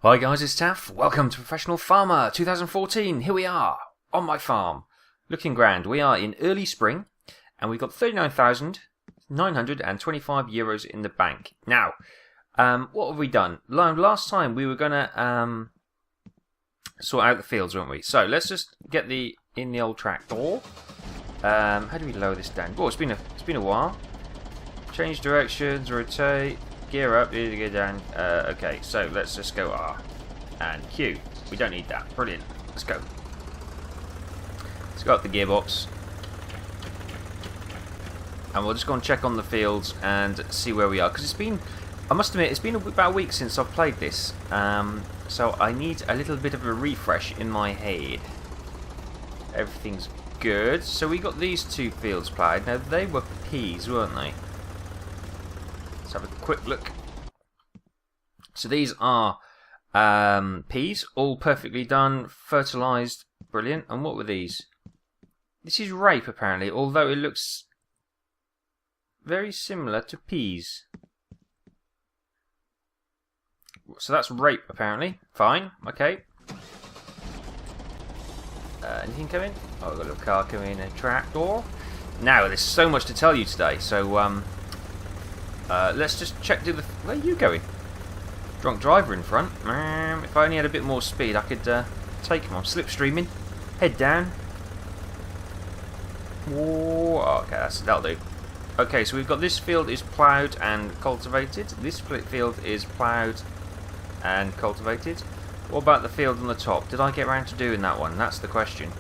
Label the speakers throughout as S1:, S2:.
S1: Hi guys, it's Taff. Welcome to Professional Farmer 2014. Here we are, on my farm. Looking grand. We are in early spring, and we've got 39,925 euros in the bank. Now, what have we done? Last time we were going to sort out the fields, weren't we? So, let's just get in the old tractor. How do we lower this down? Oh, it's been a while. Change directions, rotate. Gear up, here to go down. Okay, so let's just go R and Q. We don't need that. Brilliant. Let's go. Let's go up the gearbox. And we'll just go and check on the fields and see where we are. Because I must admit, it's been about a week since I've played this. So I need a little bit of a refresh in my head. Everything's good. So we got these two fields ploughed. Now, they were peas, weren't they? Let's have a quick look. So these are peas, all perfectly done, fertilised, brilliant. And what were these? This is rape apparently, although it looks very similar to peas. So that's rape apparently. Fine, okay. Anything coming? Oh, I've got a little car coming, a tractor. Now, there's so much to tell you today, so let's just check. Where are you going? Drunk driver in front. If I only had a bit more speed, I could take him. I'm slipstreaming. Head down. Whoa. Okay, that'll do. Okay, so we've got this field is ploughed and cultivated. This field is ploughed and cultivated. What about the field on the top? Did I get around to doing that one? That's the question.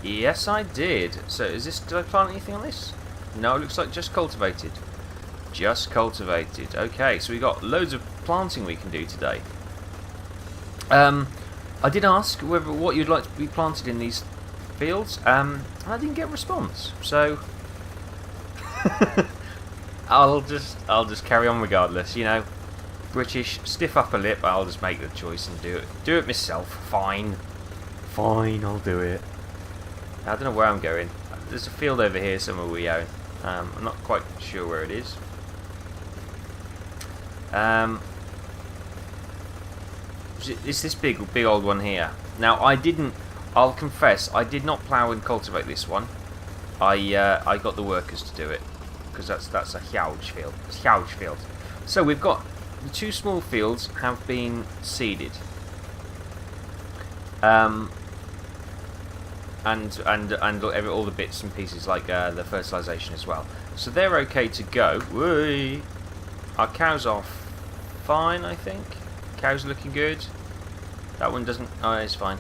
S1: Yes, I did. So, did I plant anything on this? No, it looks like just cultivated. Just cultivated. Okay, so we got loads of planting we can do today. I did ask what you'd like to be planted in these fields. I didn't get a response, so I'll just carry on regardless. You know, British stiff upper lip. I'll just make the choice and do it. Do it myself. Fine, I'll do it. I don't know where I'm going. There's a field over here somewhere we own. I'm not quite sure where it is. It's this big old one here. Now I'll confess, I did not plough and cultivate this one. I got the workers to do it because that's a huge field. It's a huge field. So we've got the two small fields have been seeded. And all the bits and pieces like the fertilisation as well. So they're okay to go. Whee! Our cows are fine, I think. Cows are looking good. That one doesn't. Oh, it's fine.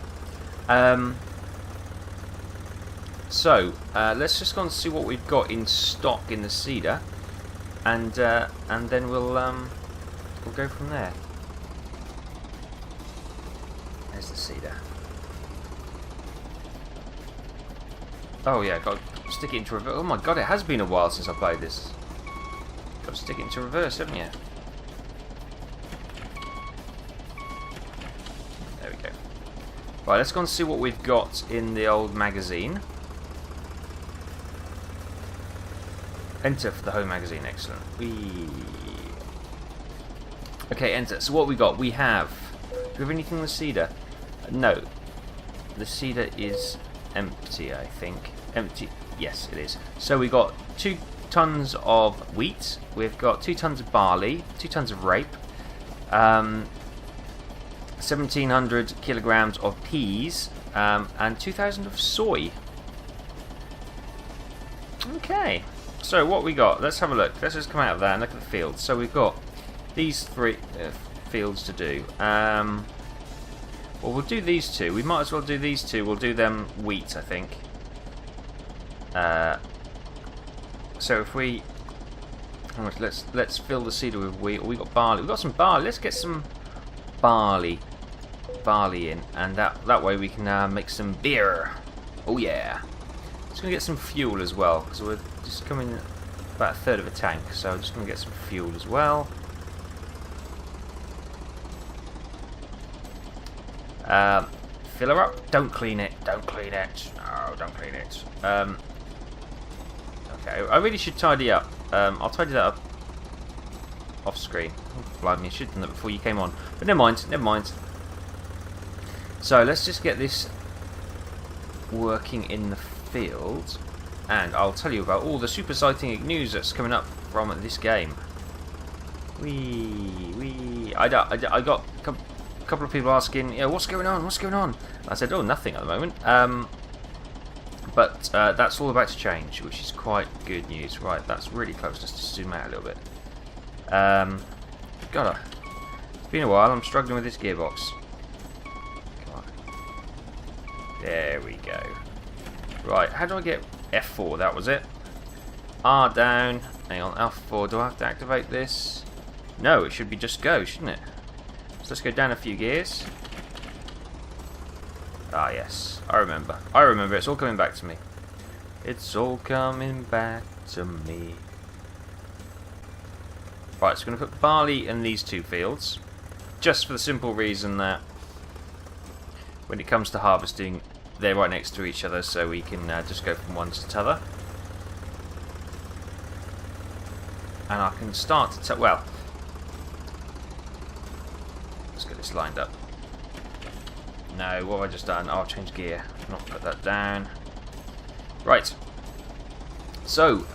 S1: So let's just go and see what we've got in stock in the seeder, and then we'll go from there. There's the seeder. Oh yeah, got to stick it into reverse. Oh my god, it has been a while since I played this. Got to stick it into reverse, haven't you? There we go. Right, let's go and see what we've got in the old magazine. Enter for the home magazine, excellent. Okay, enter. So what we got? We have. Do we have anything in the seeder? No. The seeder is empty, I think. Empty. Yes, it is. So we got 2 tons of wheat. We've got 2 tons of barley, 2 tons of rape, 1,700 kilograms of peas, and 2,000 of soy. Okay. So what we got? Let's have a look. Let's just come out of that and look at the fields. So we've got these 3 fields to do. Well, we'll do these 2. We might as well do these 2. We'll do them wheat, I think. So if we, let's fill the seeder with wheat. We got barley. We got some barley. Let's get some barley in, and that way we can make some beer. Oh yeah. Just gonna get some fuel as well because we're just coming about a third of a tank. So I'm just gonna get some fuel as well. Fill her up. Don't clean it. Don't clean it. No, don't clean it. Okay, I really should tidy up. I'll tidy that up off screen. Oh, blimey, I should have done that before you came on. But never mind, never mind. So let's just get this working in the field, and I'll tell you about all the super exciting news that's coming up from this game. I got a couple of people asking, you know, what's going on? What's going on? I said, oh, nothing at the moment. But that's all about to change, which is quite good news. Right, that's really close. Let's just zoom out a little bit. It's been a while. I'm struggling with this gearbox. Come on. There we go. Right, how do I get F4? That was it. R down. Hang on, F4. Do I have to activate this? No, it should be just go, shouldn't it? So let's go down a few gears. Ah, yes. I remember. I remember. It's all coming back to me. It's all coming back to me. Right, so we're going to put barley in these two fields. Just for the simple reason that when it comes to harvesting, they're right next to each other, so we can just go from one to the other. And I can start to tell. Well, let's get this lined up. No, what have I just done? Oh, I've changed gear. Not put that down. Right. So,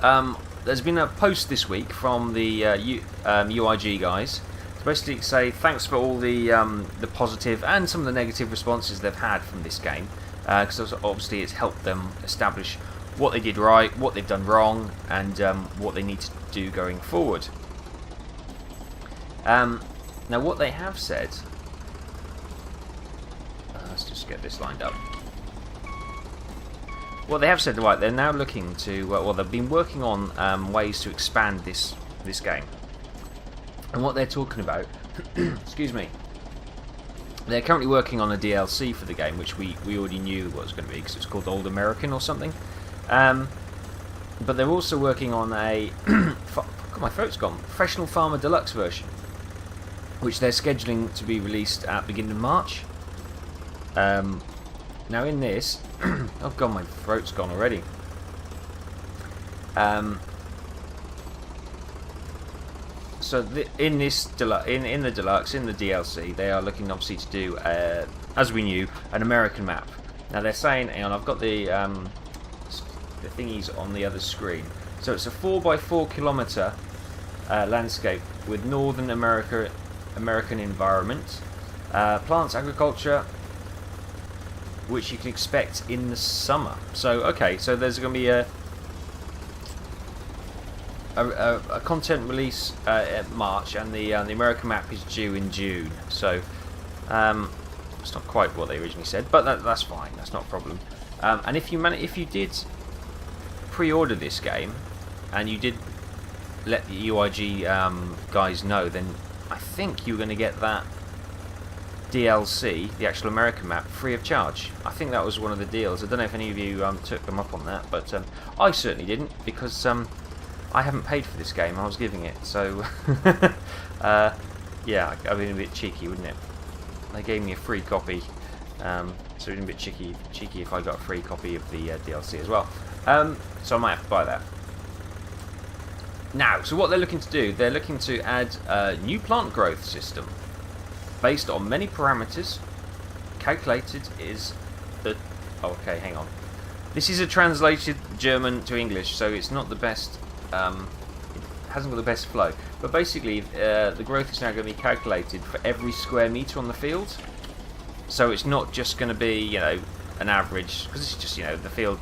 S1: there's been a post this week from the UIG guys to basically say thanks for all the positive and some of the negative responses they've had from this game, because obviously it's helped them establish what they did right, what they've done wrong, and what they need to do going forward. Now, what they have said. Let's just get this lined up. What they have said, right, they're now looking to, well, they've been working on ways to expand this game. And what they're talking about, excuse me, they're currently working on a DLC for the game, which we already knew what it was going to be, because it's called Old American or something. But they're also working on a, God, my throat's gone, Professional Farmer Deluxe version, which they're scheduling to be released at the beginning of March. Now in this, oh god, my throat's gone already. So in the deluxe, in the DLC, they are looking obviously to do, as we knew, an American map. Now they're saying, hang on, I've got the thingies on the other screen. So it's a 4x4 kilometer landscape with Northern American environment, plants, agriculture, which you can expect in the summer. So okay, so there's going to be a content release at March, and the American map is due in June. So it's not quite what they originally said, but that's fine. That's not a problem. And if you did pre-order this game, and you did let the UIG guys know, then I think you're going to get that DLC, the actual American map, free of charge. I think that was one of the deals. I don't know if any of you took them up on that, but I certainly didn't, because I haven't paid for this game. I was giving it, so yeah, I'd been a bit cheeky, wouldn't it? They gave me a free copy, so it'd been a bit cheeky if I got a free copy of the DLC as well. So I might have to buy that. Now, so what they're looking to do, they're looking to add a new plant growth system based on many parameters. Calculated is the... Oh, okay, hang on. This is a translated German to English, so it's not the best... it hasn't got the best flow. But basically, the growth is now going to be calculated for every square metre on the field. So it's not just going to be, you know, an average, because it's just, you know, the field...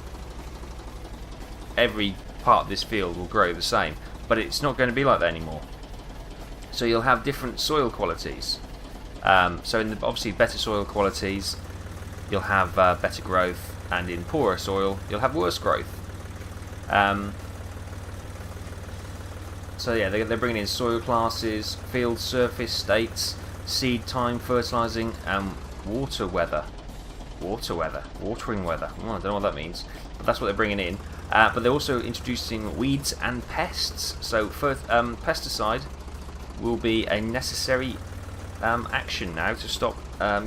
S1: Every part of this field will grow the same. But it's not going to be like that anymore. So you'll have different soil qualities. So in the obviously better soil qualities, you'll have better growth, and in poorer soil, you'll have worse growth. So yeah, they're bringing in soil classes, field surface states, seed time, fertilising, and watering weather. Oh, I don't know what that means, but that's what they're bringing in. But they're also introducing weeds and pests. So pesticide will be a necessary action now to stop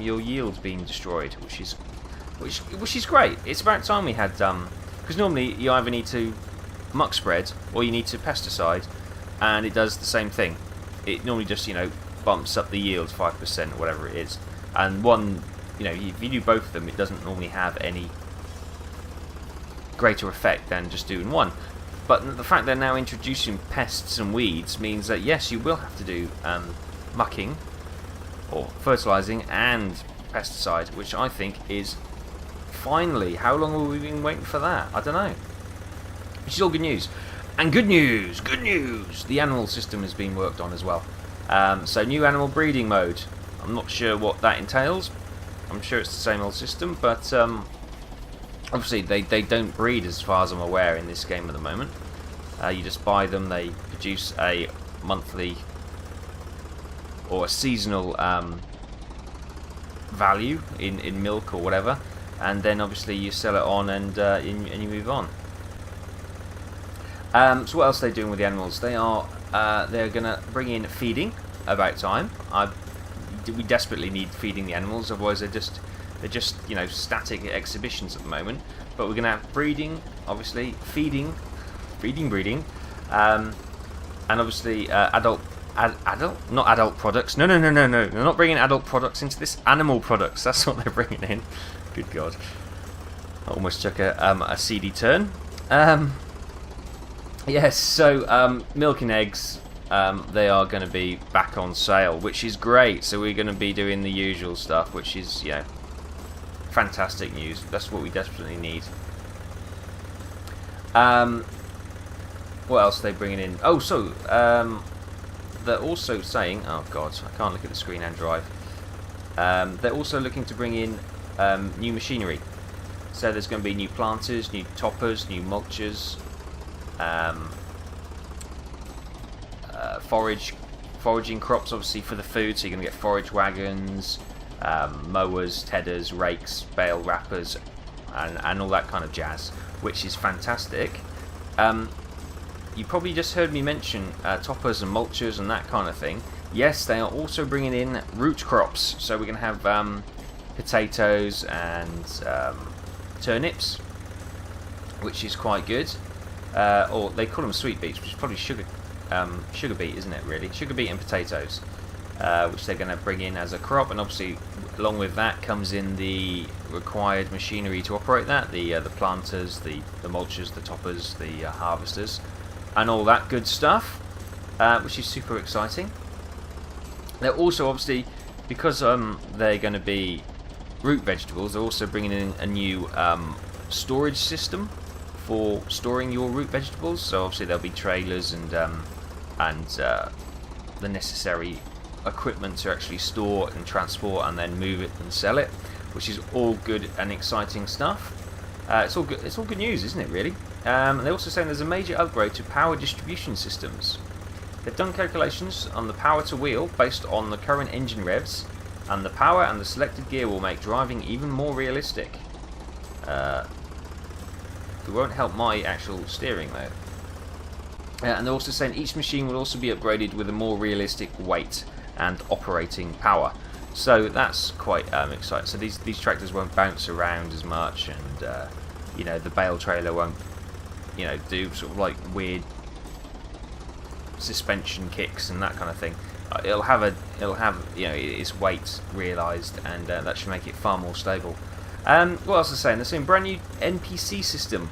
S1: your yields being destroyed, which is great. It's about time we had because normally you either need to muck spread or you need to pesticide, and it does the same thing. it normally just, you know, bumps up the yield 5% or whatever it is. And one, you know, if you do both of them, it doesn't normally have any greater effect than just doing one. But the fact they're now introducing pests and weeds means that yes, you will have to do mucking or fertilising and pesticide, which I think is finally. How long have we been waiting for that? I don't know. Which is all good news. And good news, the animal system has been worked on as well. So new animal breeding mode. I'm not sure what that entails. I'm sure it's the same old system, but obviously they don't breed as far as I'm aware in this game at the moment. You just buy them, they produce a monthly or a seasonal value in milk or whatever, and then obviously you sell it on and you move on. So what else are they doing with the animals? They're going to bring in feeding. About time. We desperately need feeding the animals, otherwise they're just you know, static exhibitions at the moment. But we're going to have breeding, obviously, breeding, and obviously not adult products. No. They're not bringing adult products into this. Animal products. That's what they're bringing in. Good God. I almost took a seedy turn. Yes. So milk and eggs. They are going to be back on sale, which is great. So we're going to be doing the usual stuff, which is, you know, fantastic news. That's what we desperately need. What else are they bringing in? Oh, so they're also saying, oh God, I can't look at the screen and drive. They're also looking to bring in new machinery. So there's going to be new planters, new toppers, new mulchers, foraging crops, obviously, for the food. So you're going to get forage wagons, mowers, tedders, rakes, bale wrappers, and all that kind of jazz, which is fantastic. You probably just heard me mention toppers and mulchers and that kind of thing. Yes, they are also bringing in root crops. So we're going to have potatoes and turnips, which is quite good. Or they call them sweet beets, which is probably sugar beet, isn't it, really? Sugar beet and potatoes, which they're going to bring in as a crop. And obviously, along with that comes in the required machinery to operate that, the planters, the mulchers, the toppers, the harvesters, and all that good stuff, which is super exciting. They're also, obviously, because they're going to be root vegetables, they're also bringing in a new storage system for storing your root vegetables. So obviously there'll be trailers and the necessary equipment to actually store and transport and then move it and sell it, which is all good and exciting stuff. It's all good news, isn't it, really? They're also saying there's a major upgrade to power distribution systems. They've done calculations on the power to wheel based on the current engine revs, and the power and the selected gear will make driving even more realistic. It won't help my actual steering though. And they're also saying each machine will also be upgraded with a more realistic weight and operating power. So that's quite exciting. So these tractors won't bounce around as much, and you know, the bale trailer won't, you know, do sort of like weird suspension kicks and that kind of thing. It'll have you know, its weight realised, and that should make it far more stable. What else are they saying? They're saying brand new NPC system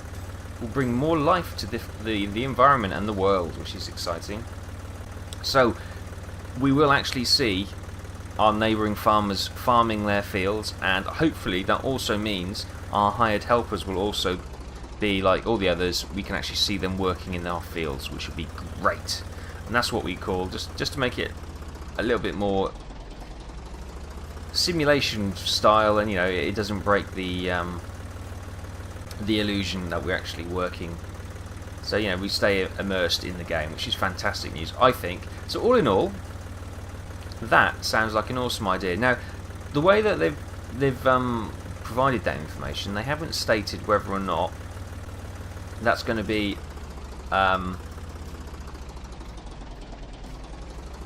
S1: will bring more life to the environment and the world, which is exciting. So we will actually see our neighbouring farmers farming their fields, and hopefully that also means our hired helpers will also be like all the others. We can actually see them working in our fields, which would be great. And that's what we call, just to make it a little bit more simulation style, and you know, it doesn't break the illusion that we're actually working. So you know, we stay immersed in the game, which is fantastic news, I think. So all in all, that sounds like an awesome idea. Now, the way that they've provided that information, they haven't stated whether or not that's going to be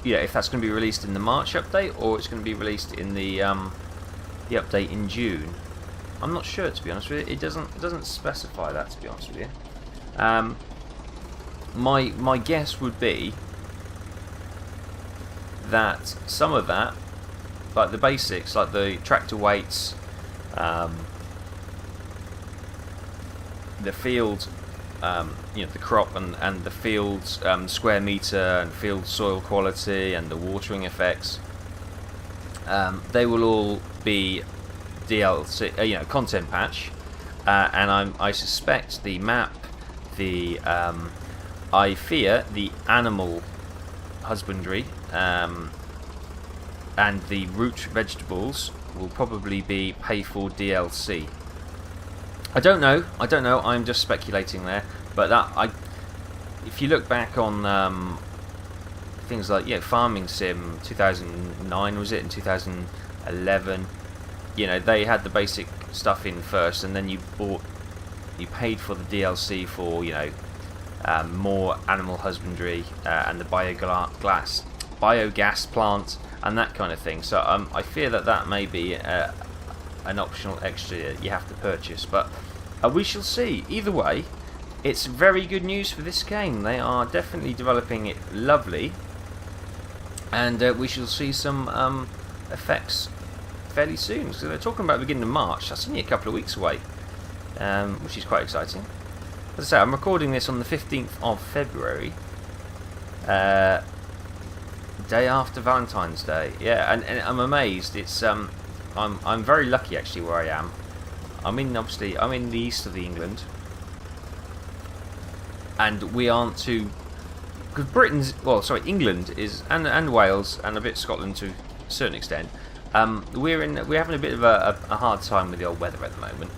S1: yeah, if that's going to be released in the March update, or it's going to be released in the update in June. I'm not sure, to be honest with you. It doesn't specify that, to be honest with you. My guess would be that some of that, like the basics, like the tractor weights, the field, the crop and the field's square meter and field soil quality and the watering effects, they will all be DLC, content patch, and I suspect the map, I fear the animal husbandry, and the root vegetables will probably be pay for DLC. I don't know. I'm just speculating there. But if you look back on things like Farming Sim 2009, was it, in 2011? They had the basic stuff in first, and then you paid for the DLC for more animal husbandry and the biogas plant and that kind of thing. So I fear that may be an optional extra you have to purchase, but we shall see. Either way, it's very good news for this game. They are definitely developing it lovely, and we shall see some effects fairly soon. So they're talking about the beginning of March. That's only a couple of weeks away, which is quite exciting. As I say, I'm recording this on the 15th of February, day after Valentine's Day. Yeah, and I'm amazed. It's I'm very lucky actually where I am. I'm in the east of England, and we aren't too. Because England is, and Wales and a bit Scotland to a certain extent. We're having a bit of a hard time with the old weather at the moment.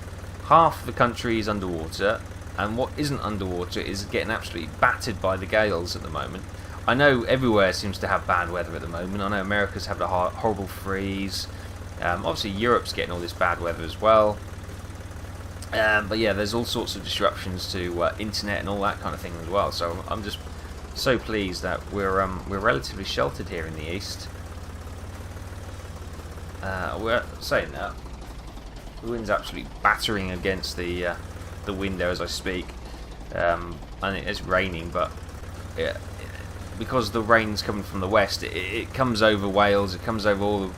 S1: Half the country is underwater, and what isn't underwater is getting absolutely battered by the gales at the moment. I know everywhere seems to have bad weather at the moment. I know America's having a horrible freeze. Obviously Europe's getting all this bad weather as well. But yeah, there's all sorts of disruptions to internet and all that kind of thing as well. So I'm just so pleased that we're relatively sheltered here in the east. We're saying that the wind's absolutely battering against the window as I speak, and it's raining, but because the rain's coming from the west, it comes over Wales, it comes over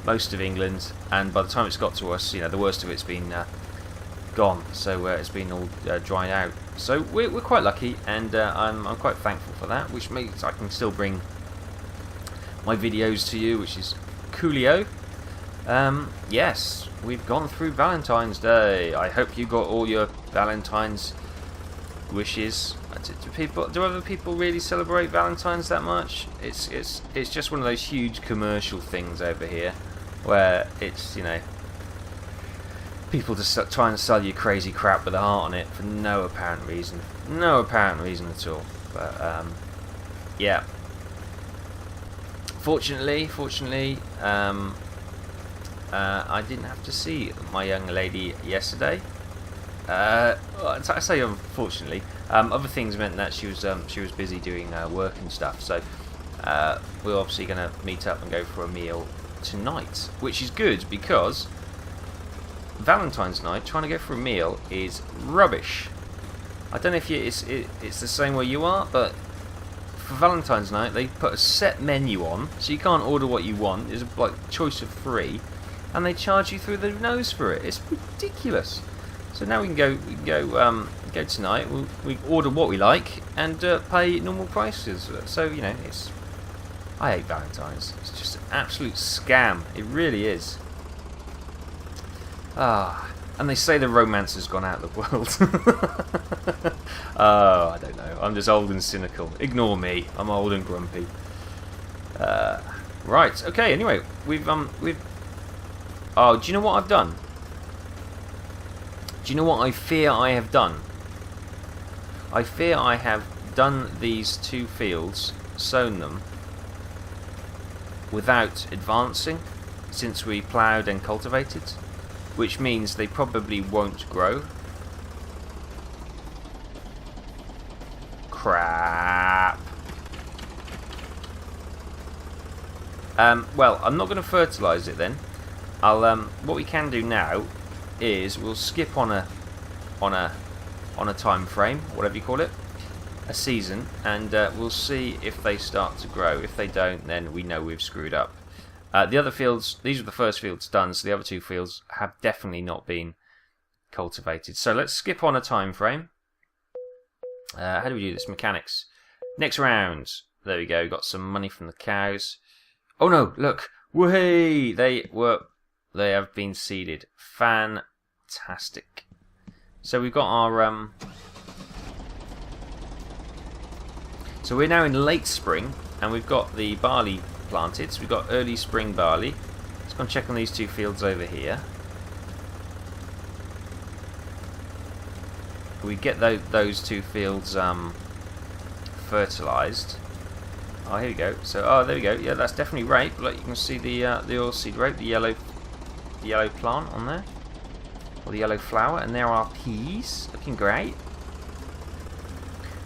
S1: most of England, and by the time it's got to us, the worst of it's been gone. So it's been all dried out. So we're quite lucky, and I'm quite thankful for that, which means I can still bring my videos to you, which is coolio. Yes, we've gone through Valentine's Day. I hope you got all your Valentine's wishes. Do other people really celebrate Valentine's that much? It's just one of those huge commercial things over here, where it's people just trying to sell you crazy crap with a heart on it for no apparent reason at all. But yeah. Fortunately, I didn't have to see my young lady yesterday. I say unfortunately. Other things meant that she was busy doing work and stuff. So we're obviously going to meet up and go for a meal tonight, which is good because Valentine's night trying to go for a meal is rubbish. I don't know if it's the same where you are, but for Valentine's night they put a set menu on, so you can't order what you want. There's like choice of 3. And they charge you through the nose for it. It's ridiculous. So now we can go tonight. We order what we like and pay normal prices. So I hate Valentine's. It's just an absolute scam. It really is. And they say the romance has gone out of the world. I don't know. I'm just old and cynical. Ignore me. I'm old and grumpy. Right. Okay. Anyway, we've. Oh, do you know what I've done? Do you know what I fear I have done? I fear I have done these 2 fields, sown them, without advancing, since we ploughed and cultivated, which means they probably won't grow. Crap. Well, I'm not going to fertilise it then. What we can do now is we'll skip on a time frame, whatever you call it, a season, and we'll see if they start to grow. If they don't, then we know we've screwed up. The other fields, these are the first fields done, so the other 2 fields have definitely not been cultivated. So let's skip on a time frame. How do we do this? Mechanics. Next round. There we go. Got some money from the cows. Oh no! Look, whee! They have been seeded. Fantastic. So we've got our So we're now in late spring, and we've got the barley planted. So we've got early spring barley. Let's go and check on these 2 fields over here. We get those 2 fields fertilised. Oh, here we go. So, oh, there we go. Yeah, that's definitely rape. Like you can see the oilseed rape, the yellow plant on there, or the yellow flower, and there are peas, looking great.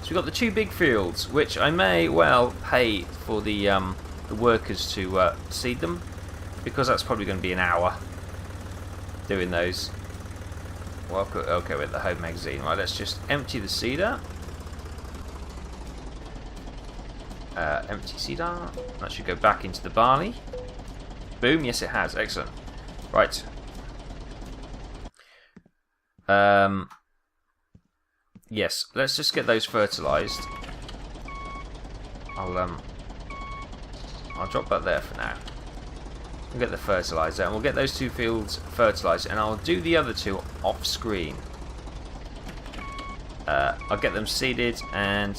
S1: So we've got the 2 big fields, which I may well pay for the workers to seed them, because that's probably going to be an hour doing those. Well, okay, with the home magazine. Right, let's just empty the seeder. Empty seeder. That should go back into the barley. Boom, yes it has. Excellent. Right. Yes, let's just get those fertilised. I'll drop that there for now. We'll get the fertiliser, and we'll get those 2 fields fertilised, and I'll do the other 2 off screen. I'll get them seeded, and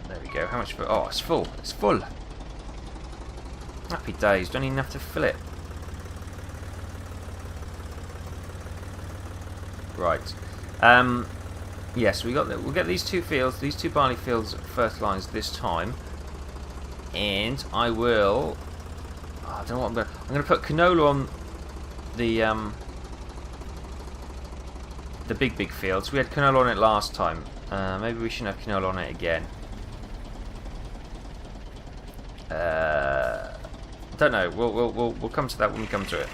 S1: there we go. How much? Oh, it's full. It's full. Happy days. Don't even have to fill it. Right. Yes, we'll get these 2 fields, these 2 barley fields fertilised this time, and I will. I don't know what I'm going to put canola on the big fields. We had canola on it last time. Maybe we shouldn't have canola on it again. Don't know. We'll come to that when we come to it.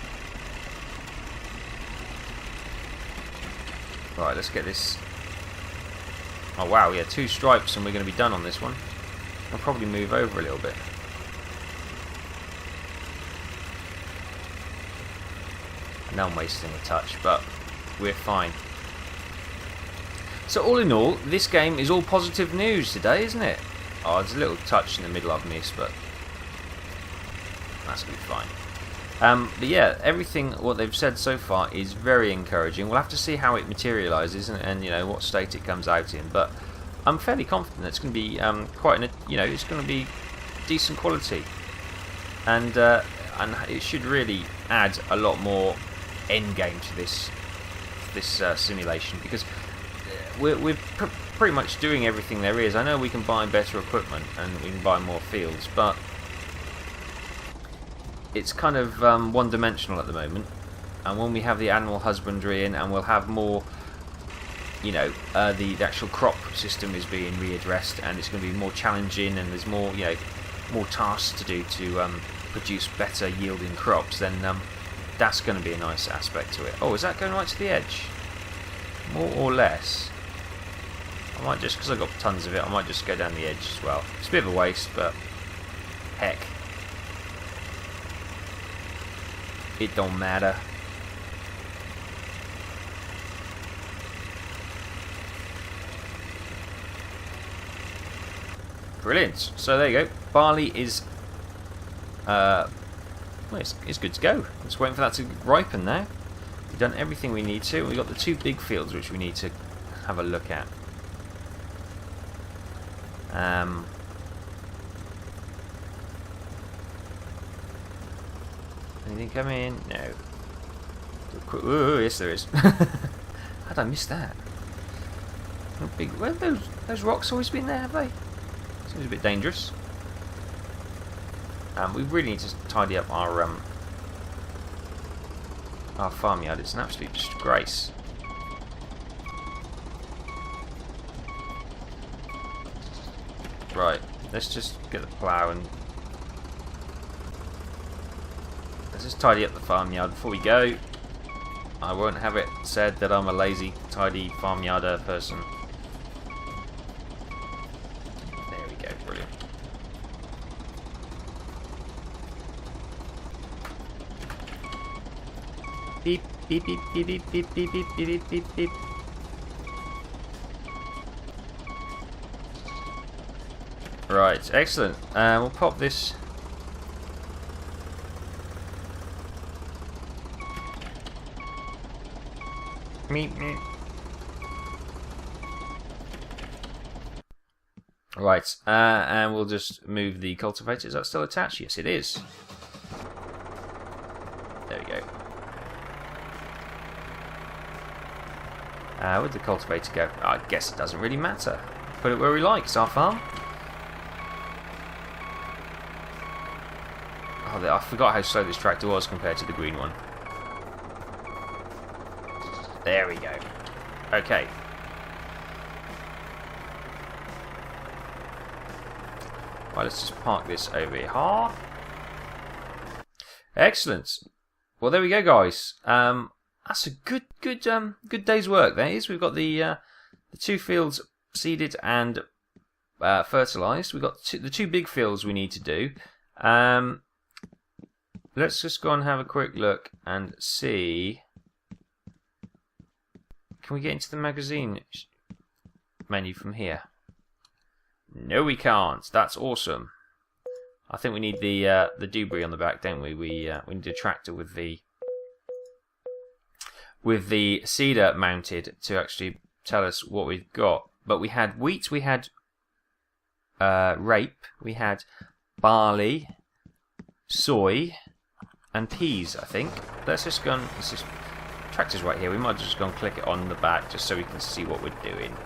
S1: Right, let's get this. Oh wow, yeah, 2 stripes and we're going to be done on this one. I'll probably move over a little bit. I know I'm wasting a touch, but we're fine. So all in all, this game is all positive news today, isn't it? Oh, there's a little touch in the middle I've missed, but that's going to be fine. But yeah, everything what they've said so far is very encouraging. We'll have to see how it materialises and you know what state it comes out in. But I'm fairly confident it's going to be it's going to be decent quality, and it should really add a lot more end game to this simulation, because we're pretty much doing everything there is. I know we can buy better equipment and we can buy more fields, but it's kind of one-dimensional at the moment. And when we have the animal husbandry in, and we'll have more, the actual crop system is being readdressed, and it's going to be more challenging, and there's more, more tasks to do to produce better yielding crops. Then that's going to be a nice aspect to it. Oh, is that going right to the edge? More or less. I might just, because I've got tons of it, I might just go down the edge as well. It's a bit of a waste, but heck. It don't matter. Brilliant. So there you go. Barley is it's good to go. Just waiting for that to ripen now. We've done everything we need to. We've got the 2 big fields which we need to have a look at. Anything come in? No. Oh, yes there is. How'd I miss that? Big. Where have those rocks always been there, have they? Seems a bit dangerous. We really need to tidy up our farmyard. It's an absolute disgrace. Right, let's just get the plough and let's just tidy up the farmyard before we go. I won't have it said that I'm a lazy, tidy farmyarder person. beep, beep, beep, beep, beep, beep, beep, beep, beep, beep, beep. Right, excellent. We'll pop this. Meep, meep. Right, and we'll just move the cultivator. Is that still attached? Yes, it is. There we go. Where'd the cultivator go? I guess it doesn't really matter. Put it where we like. It's our farm. Oh, I forgot how slow this tractor was compared to the green one. There we go. Okay. Right, let's just park this over here. Excellent. Well, there we go, guys. That's a good day's work. That is. We've got the 2 fields seeded and fertilized. We've got the 2 big fields we need to do. Let's just go and have a quick look and see. Can we get into the magazine menu from here? No, we can't. That's awesome. I think we need the debris on the back, don't we? We need a tractor with the seeder mounted to actually tell us what we've got. But we had wheat, we had rape, we had barley, soy, and peas. I think. Let's just go and tractor's right here. We might just go and click it on the back just so we can see what we're doing.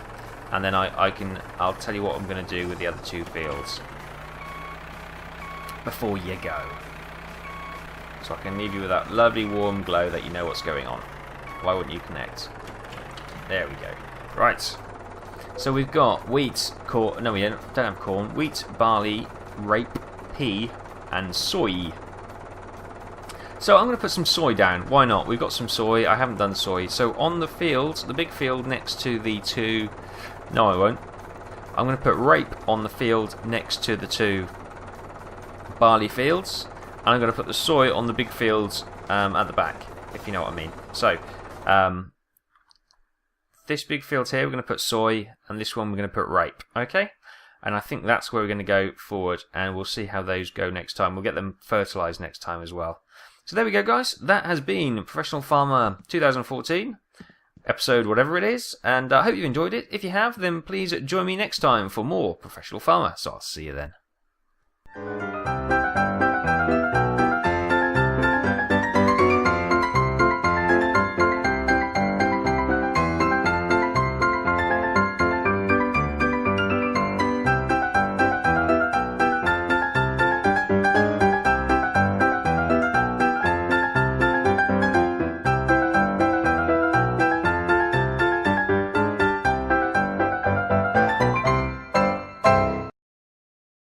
S1: And then I'll tell you what I'm going to do with the other 2 fields before you go. So I can leave you with that lovely warm glow that you know what's going on. Why wouldn't you connect? There we go. Right. So we've got wheat, corn. No, we don't have corn. Wheat, barley, rape, pea, and soy. So I'm going to put some soy down. Why not? We've got some soy. I haven't done soy. So on the field, the big field next to the 2... No, I won't. I'm going to put rape on the field next to the 2 barley fields. And I'm going to put the soy on the big fields at the back, if you know what I mean. So, this big field here, we're going to put soy, and this one we're going to put rape. Okay? And I think that's where we're going to go forward, and we'll see how those go next time. We'll get them fertilised next time as well. So there we go, guys. That has been Professional Farmer 2014. Episode whatever it is, and I hope you enjoyed it. If you have, then please join me next time for more Professional Farmer. So I'll see you then.